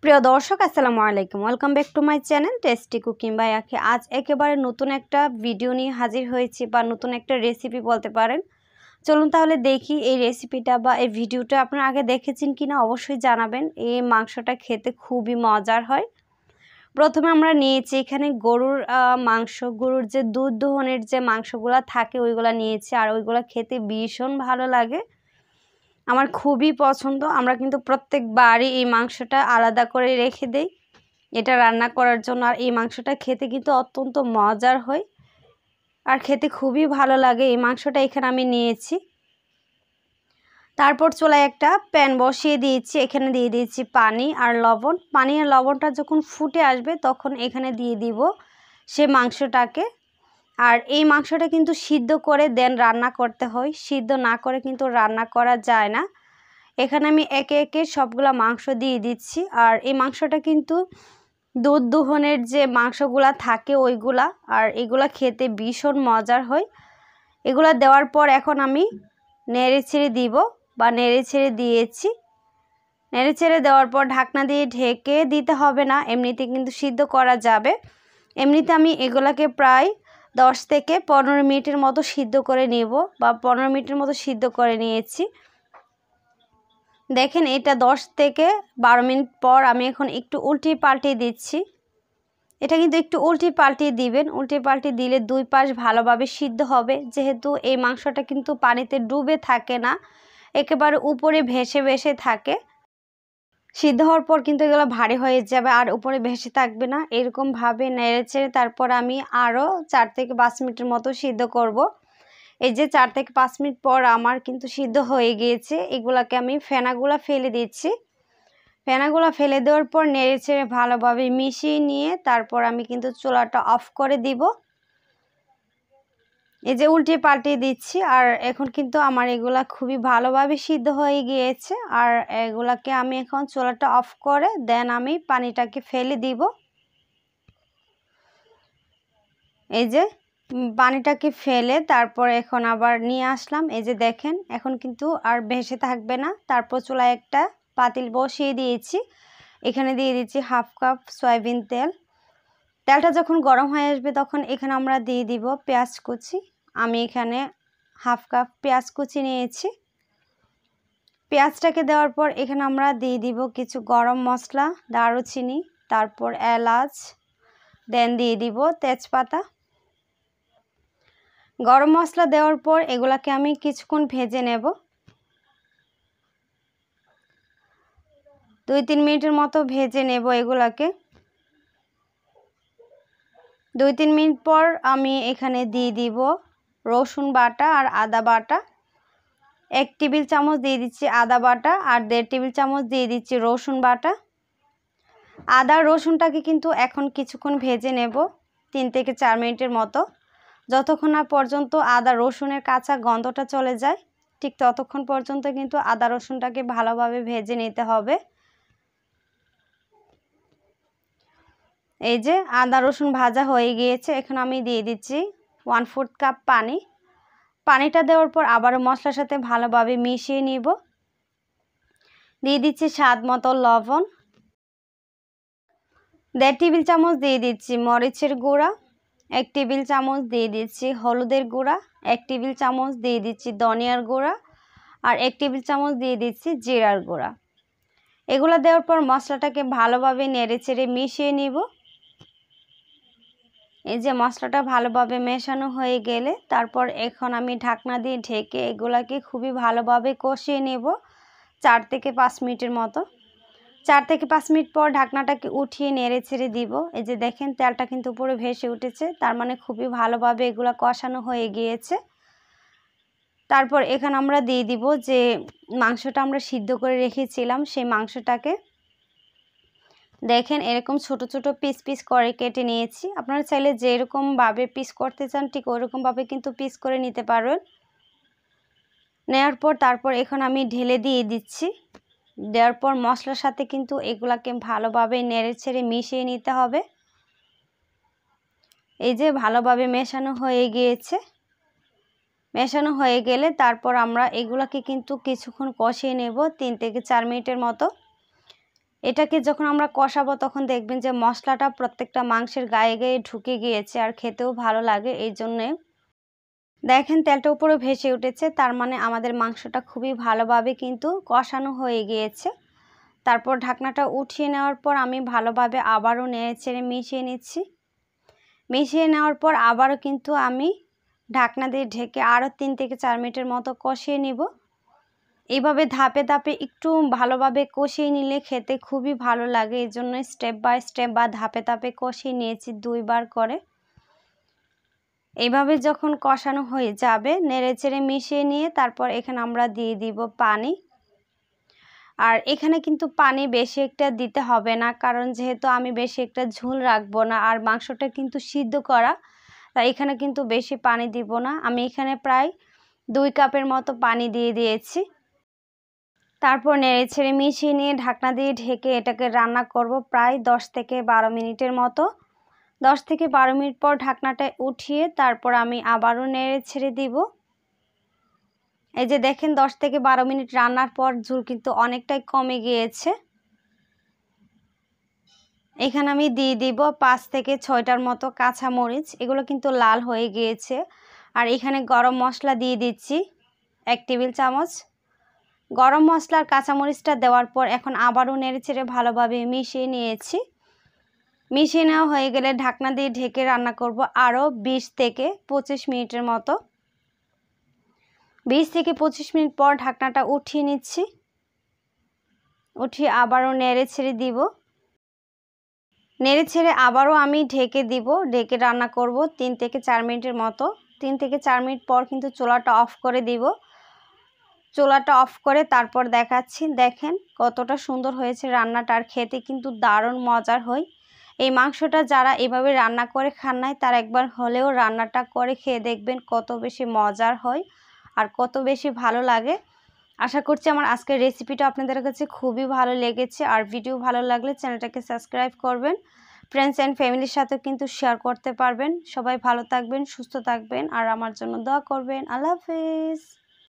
প্রিয় দর্শক আসসালামু আলাইকুম, welcome back to my channel tasty cooking by Akhi. আজ একেবারে নতুন একটা ভিডিও নিয়ে হাজির হয়েছি, বা নতুন একটা রেসিপি বলতে পারেন। চলুন তাহলে দেখি এই রেসিপিটা বা এই ভিডিওটা আপনারা আগে দেখেছেন কিনা অবশ্যই জানাবেন। এই মাংসটা খেতে খুবই মজার হয়। প্রথমে আমরা নিয়েছি এখানে গরুর মাংস, গরুর যে দুধ দহনের যে মাংসগুলো থাকে ওইগুলো নিয়েছি, আর ওইগুলো খেতে ভীষণ ভালো লাগে, আমার খুবই পছন্দ। আমরা কিন্তু প্রত্যেকবারই এই মাংসটা আলাদা করে রেখে দেই এটা রান্না করার জন্য, আর এই মাংসটা খেতে কিন্তু অত্যন্ত মজার হয় আর খেতে খুবই ভালো লাগে। এই মাংসটা এখানে আমি নিয়েছি। তারপর চুলায় একটা প্যান বসিয়ে দিয়েছি, এখানে দিয়ে দিয়েছি পানি আর লবণ। পানি আর লবণটা যখন ফুটে আসবে তখন এখানে দিয়ে দিব সে মাংসটাকে। আর এই মাংসটা কিন্তু সিদ্ধ করে দেন রান্না করতে হয়, সিদ্ধ না করে কিন্তু রান্না করা যায় না। এখানে আমি একে একে সবগুলা মাংস দিয়ে দিচ্ছি। আর এই মাংসটা কিন্তু দুধ দহনের যে মাংসগুলা থাকে ওইগুলা, আর এগুলা খেতে ভীষণ মজার হয়। এগুলা দেওয়ার পর এখন আমি নেড়ে ছেড়ে দিব, বা নেড়ে ছেড়ে দিয়েছি। নেড়ে ছেড়ে দেওয়ার পর ঢাকনা দিয়ে ঢেকে দিতে হবে না, এমনিতে কিন্তু সিদ্ধ করা যাবে। এমনিতে আমি এগুলাকে প্রায় 10 থেকে 15 মিনিটের মতো সিদ্ধ করে নেব, বা 15 মিনিটের মতো সিদ্ধ করে নিয়েছি। দেখেন এটা 10 থেকে 12 মিনিট পর আমি এখন একটু উল্টে পাল্টে দিচ্ছি। এটা কিন্তু একটু উল্টে পাল্টে দিবেন, উল্টে পাল্টে দিলে দুই পাশ ভালোভাবে সিদ্ধ হবে, যেহেতু এই মাংসটা কিন্তু পানিতে ডুবে থাকে না, একেবারে উপরে ভেসে ভেসে থাকে। সিদ্ধ হওয়ার পর কিন্তু এগুলো ভারী হয়ে যাবে আর উপরে ভেসে থাকবে না। এরকমভাবে নেড়ে চেড়ে তারপর আমি আরও 4 থেকে 5 মিনিটের মতো সিদ্ধ করব। এই যে 4 থেকে 5 মিনিট পর আমার কিন্তু সিদ্ধ হয়ে গিয়েছে। এগুলাকে আমি ফেনাগুলা ফেলে দিচ্ছি। ফেনাগুলা ফেলে দেওয়ার পর নেড়ে চেড়ে ভালোভাবে মিশিয়ে নিয়ে তারপর আমি কিন্তু চুলাটা অফ করে দিব। এই যে উল্টে পাল্টে দিচ্ছি, আর এখন কিন্তু আমার এগুলা খুবই ভালোভাবে সিদ্ধ হয়ে গিয়েছে। আর এগুলাকে আমি এখন চুলাটা অফ করে দেন আমি পানিটাকে ফেলে দিব। এই যে পানিটাকে ফেলে তারপর এখন আবার নিয়ে আসলাম। এই যে দেখেন এখন কিন্তু আর ভেসে থাকবে না। তারপর চুলায় একটা পাতিল বসিয়ে দিয়েছি, এখানে দিয়ে দিচ্ছি 1/2 কাপ সয়াবিন তেল। তেলটা যখন গরম হয়ে আসবে তখন এখানে আমরা দিয়ে দিব পেঁয়াজ কুচি। আমি এখানে 1/2 কাপ পেঁয়াজ কুচি নিয়েছি। পেঁয়াজটাকে দেওয়ার পর এখানে আমরা দিয়ে দিব কিছু গরম মশলা, দারুচিনি, তারপর এলাচ, দেন দিয়ে দিব তেজপাতা। গরম মশলা দেওয়ার পর এগুলাকে আমি কিছুক্ষণ ভেজে নেব, 2-3 মিনিটের মতো ভেজে নেব এগুলাকে। 2-3 মিনিট পর আমি এখানে দিয়ে দিব রসুন বাটা আর আদা বাটা। 1 টেবিল চামচ দিয়ে দিচ্ছি আদা বাটা, আর 1.5 টেবিল চামচ দিয়ে দিচ্ছি রসুন বাটা। আদা রসুনটাকে কিন্তু এখন কিছুক্ষণ ভেজে নেব, 3 থেকে 4 মিনিটের মতো, যতক্ষণ না পর্যন্ত আদা রসুনের কাঁচা গন্ধটা চলে যায়, ঠিক ততক্ষণ পর্যন্ত কিন্তু আদা রসুনটাকে ভালোভাবে ভেজে নিতে হবে। এই যে আদা রসুন ভাজা হয়ে গিয়েছে, এখন আমি দিয়ে দিচ্ছি 1/4 কাপ পানি। পানিটা দেওয়ার পর আবারও মশলার সাথে ভালোভাবে মিশিয়ে নিব। দিয়ে দিচ্ছি স্বাদ মতো লবণ, 1.5 টেবিল চামচ দিয়ে দিচ্ছি মরিচের গুঁড়া, 1 টেবিল চামচ দিয়ে দিচ্ছি হলুদের গুঁড়া, 1 টেবিল চামচ দিয়ে দিচ্ছি ধনিয়ার গুঁড়া, আর 1 টেবিল চামচ দিয়ে দিচ্ছি জিরার গুঁড়া। এগুলো দেওয়ার পর মশলাটাকে ভালোভাবে নেড়েচেড়ে মিশিয়ে নিব। এই যে মশলাটা ভালোভাবে মেশানো হয়ে গেলে তারপর এখন আমি ঢাকনা দিয়ে ঢেকে এগুলাকে খুবই ভালোভাবে কষিয়ে নেব 4 থেকে 5 মিনিটের মতো। 4 থেকে 5 মিনিট পর ঢাকনাটাকে উঠিয়ে নেড়ে ছেড়ে দিব। এই যে দেখেন তেলটা কিন্তু উপরে ভেসে উঠেছে, তার মানে খুবই ভালোভাবে এগুলো কষানো হয়ে গিয়েছে। তারপর এখানে আমরা দিয়ে দিব যে মাংসটা আমরা সিদ্ধ করে রেখেছিলাম, সেই মাংসটাকে দেখেন এরকম ছোট ছোট পিস পিস করে কেটে নিয়েছি। আপনারা চাইলে যেরকমভাবে পিস করতে চান ঠিক ওরকমভাবে কিন্তু পিস করে নিতে পারবেন। নেওয়ার পর তারপর এখন আমি ঢেলে দিয়ে দিচ্ছি। দেওয়ার পর মশলার সাথে কিন্তু এগুলাকে ভালোভাবে নেড়ে ছেড়ে মিশিয়ে নিতে হবে। এই যে ভালোভাবে মেশানো হয়ে গিয়েছে। মেশানো হয়ে গেলে তারপর আমরা এগুলাকে কিন্তু কিছুক্ষণ কষিয়ে নেব 3 থেকে 4 মিনিটের মতো। এটাকে যখন আমরা কষাবো তখন দেখবেন যে মশলাটা প্রত্যেকটা মাংসের গায়ে গায়ে ঢুকে গিয়েছে আর খেতেও ভালো লাগে। এই জন্যে দেখেন তেলটা উপরে ভেসে উঠেছে, তার মানে আমাদের মাংসটা খুবই ভালোভাবে কিন্তু কষানো হয়ে গিয়েছে। তারপর ঢাকনাটা উঠিয়ে নেওয়ার পর আমি ভালোভাবে আবারও নেড়েচেড়ে মিশিয়ে নিচ্ছি। মিশিয়ে নেওয়ার পর আবারও কিন্তু আমি ঢাকনা দিয়ে ঢেকে আরও 3 থেকে 4 মিনিটের মতো কষিয়ে নিব। এইভাবে ধাপে ধাপে একটু ভালোভাবে কষিয়ে নিলে খেতে খুবই ভালো লাগে। এই জন্য স্টেপ বাই স্টেপ বা ধাপে ধাপে কষিয়ে নিয়েছি 2 বার করে। এইভাবে যখন কষানো হয়ে যাবে নেড়েচেড়ে মিশিয়ে নিয়ে তারপর এখানে আমরা দিয়ে দিব পানি। আর এখানে কিন্তু পানি বেশি একটা দিতে হবে না, কারণ যেহেতু আমি বেশি একটা ঝোল রাখবো না আর মাংসটা কিন্তু সিদ্ধ করা, তাই এখানে কিন্তু বেশি পানি দিব না। আমি এখানে প্রায় 2 কাপের মতো পানি দিয়ে দিয়েছি। তারপর নেড়েচেড়ে মিশিয়ে নিয়ে ঢাকনা দিয়ে ঢেকে এটাকে রান্না করব প্রায় 10 থেকে 12 মিনিটের মতো। 10 থেকে 12 মিনিট পর ঢাকনাটা উঠিয়ে তারপর আমি আবারও নেড়েচেড়ে দিব। এই যে দেখেন 10 থেকে 12 মিনিট রান্নার পর ঝোল কিন্তু অনেকটাই কমে গিয়েছে। এখানে আমি দিয়ে দিব 5 থেকে 6টার মতো কাঁচামরিচ, এগুলো কিন্তু লাল হয়ে গিয়েছে। আর এখানে গরম মশলা দিয়ে দিচ্ছি 1 টেবিল চামচ। গরম মশলার কাঁচামরিচটা দেওয়ার পর এখন আবারও নেড়েচেড়ে ভালোভাবে মিশিয়ে নিয়েছি। মিশিয়ে নেওয়া হয়ে গেলে ঢাকনা দিয়ে ঢেকে রান্না করব আরও 20 থেকে 25 মিনিটের মতো। 20 থেকে 25 মিনিট পর ঢাকনাটা উঠিয়ে নিচ্ছি। উঠিয়ে আবারও নেড়েচেড়ে দিব। নেড়েচেড়ে আবারও আমি ঢেকে দিব। ঢেকে রান্না করব 3 থেকে 4 মিনিটের মতো। 3 থেকে 4 মিনিট পর কিন্তু চুলাটা অফ করে দিব। চুলাটা অফ করে তারপর দেখাচ্ছি। দেখেন কতটা সুন্দর হয়েছে রান্নাটা, আর খেতে কিন্তু দারুণ মজার হয়। এই মাংসটা যারা এভাবে রান্না করে খান নাই তারা একবার হলেও রান্নাটা করে খেয়ে দেখবেন কত বেশি মজার হয় আর কত বেশি ভালো লাগে। আশা করছি আমার আজকের রেসিপিটা আপনাদের কাছে খুবই ভালো লেগেছে। আর ভিডিও ভালো লাগলে চ্যানেলটাকে সাবস্ক্রাইব করবেন, ফ্রেন্ডস অ্যান্ড ফ্যামিলির সাথেও কিন্তু শেয়ার করতে পারবেন। সবাই ভালো থাকবেন, সুস্থ থাকবেন আর আমার জন্য দোয়া করবেন। আল্লাহ হাফেজ।